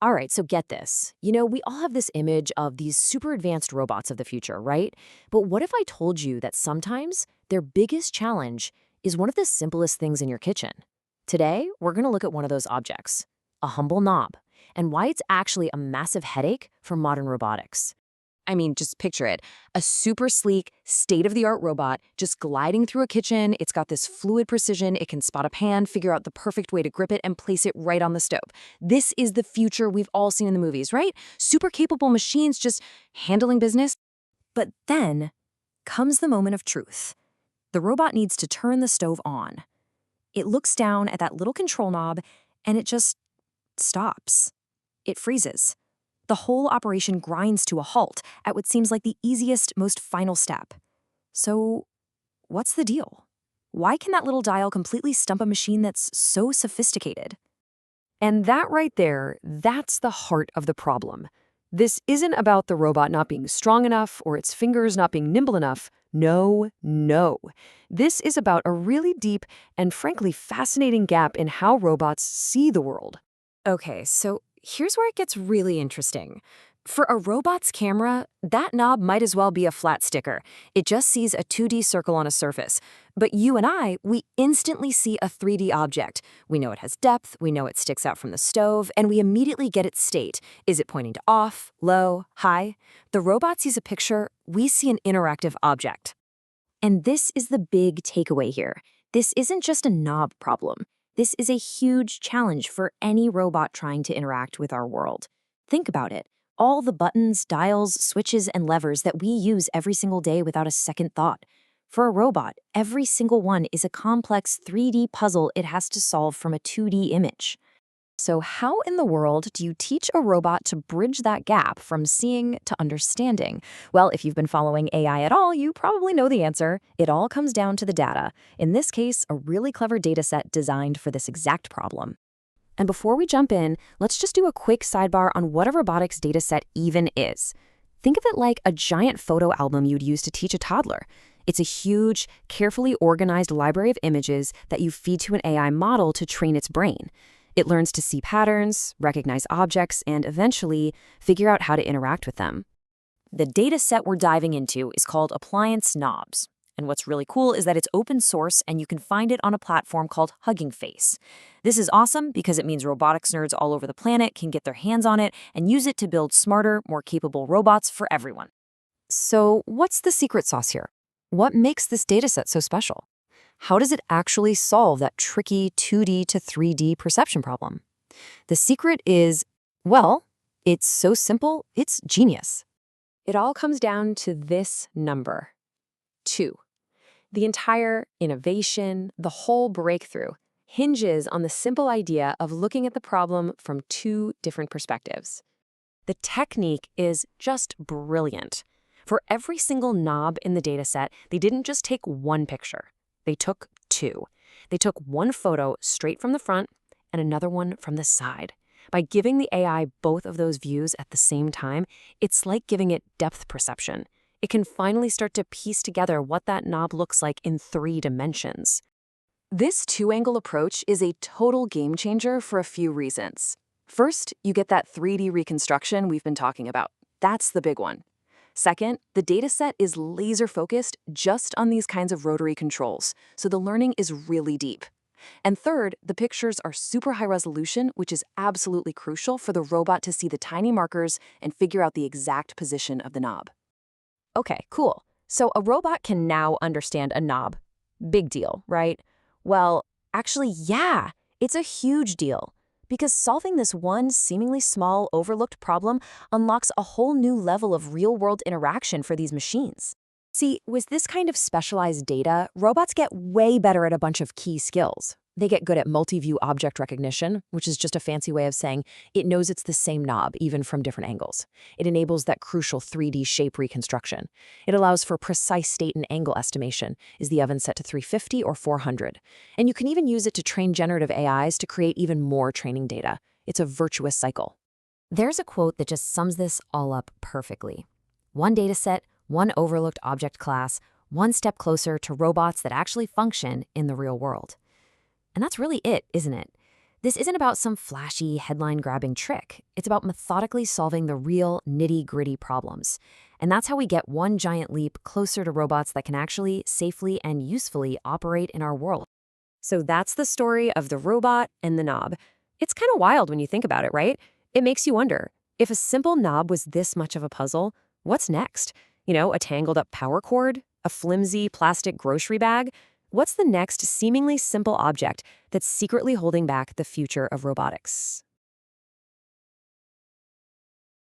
All right, so get this. We all have this image of these super advanced robots of the future, right? But what if I told you that sometimes their biggest challenge is one of the simplest things in your kitchen? Today, we're going to look at one of those objects, a humble knob, and why it's actually a massive headache for modern robotics. I mean, just picture it. A super sleek, state-of-the-art robot just gliding through a kitchen. It's got this fluid precision. It can spot a pan, figure out the perfect way to grip it, and place it right on the stove. This is the future we've all seen in the movies, right? Super capable machines just handling business. But then comes the moment of truth. The robot needs to turn the stove on. It looks down at that little control knob, and it just stops. It freezes. The whole operation grinds to a halt at what seems like the easiest, most final step. So, what's the deal? Why can that little dial completely stump a machine that's so sophisticated? And that right there, that's the heart of the problem. This isn't about the robot not being strong enough or its fingers not being nimble enough. No, no. This is about a really deep and frankly fascinating gap in how robots see the world. Okay, so here's where it gets really interesting. For a robot's camera, that knob might as well be a flat sticker. It just sees a 2D circle on a surface. But you and I, we instantly see a 3D object. We know it has depth, we know it sticks out from the stove, and we immediately get its state. Is it pointing to off, low, high? The robot sees a picture, we see an interactive object. And this is the big takeaway here. This isn't just a knob problem. This is a huge challenge for any robot trying to interact with our world. Think about it. All the buttons, dials, switches, and levers that we use every single day without a second thought. For a robot, every single one is a complex 3D puzzle it has to solve from a 2D image. So how in the world do you teach a robot to bridge that gap from seeing to understanding? Well, if you've been following AI at all, you probably know the answer. It all comes down to the data. In this case, a really clever data set designed for this exact problem. And before we jump in, let's just do a quick sidebar on what a robotics data set even is. Think of it like a giant photo album you'd use to teach a toddler. It's a huge, carefully organized library of images that you feed to an AI model to train its brain. It learns to see patterns, recognize objects, and eventually figure out how to interact with them. The data set we're diving into is called Appliance Knobs. And what's really cool is that it's open source and you can find it on a platform called Hugging Face. This is awesome because it means robotics nerds all over the planet can get their hands on it and use it to build smarter, more capable robots for everyone. So what's the secret sauce here? What makes this data set so special? How does it actually solve that tricky 2D to 3D perception problem? The secret is, well, it's so simple, it's genius. It all comes down to this number, 2. The entire innovation, the whole breakthrough, hinges on the simple idea of looking at the problem from 2 different perspectives. The technique is just brilliant. For every single knob in the dataset, they didn't just take one picture. They took 2. They took one photo straight from the front and another one from the side. By giving the AI both of those views at the same time, it's like giving it depth perception. It can finally start to piece together what that knob looks like in 3 dimensions. This 2-angle approach is a total game changer for a few reasons. First, you get that 3D reconstruction we've been talking about. That's the big one. Second, the dataset is laser-focused just on these kinds of rotary controls, so the learning is really deep. And third, the pictures are super high resolution, which is absolutely crucial for the robot to see the tiny markers and figure out the exact position of the knob. Okay, cool. So a robot can now understand a knob. Big deal, right? Well, actually, yeah, it's a huge deal. Because solving this one seemingly small, overlooked problem unlocks a whole new level of real-world interaction for these machines. See, with this kind of specialized data, robots get way better at a bunch of key skills. They get good at multi-view object recognition, which is just a fancy way of saying it knows it's the same knob, even from different angles. It enables that crucial 3D shape reconstruction. It allows for precise state and angle estimation. Is the oven set to 350 or 400? And you can even use it to train generative AIs to create even more training data. It's a virtuous cycle. There's a quote that just sums this all up perfectly. One dataset, one overlooked object class, one step closer to robots that actually function in the real world. And that's really it, isn't it? This isn't about some flashy, headline-grabbing trick. It's about methodically solving the real, nitty-gritty problems. And that's how we get one giant leap closer to robots that can actually safely and usefully operate in our world. So that's the story of the robot and the knob. It's kind of wild when you think about it, right? It makes you wonder, if a simple knob was this much of a puzzle, what's next? A tangled up power cord? A flimsy plastic grocery bag? What's the next seemingly simple object that's secretly holding back the future of robotics?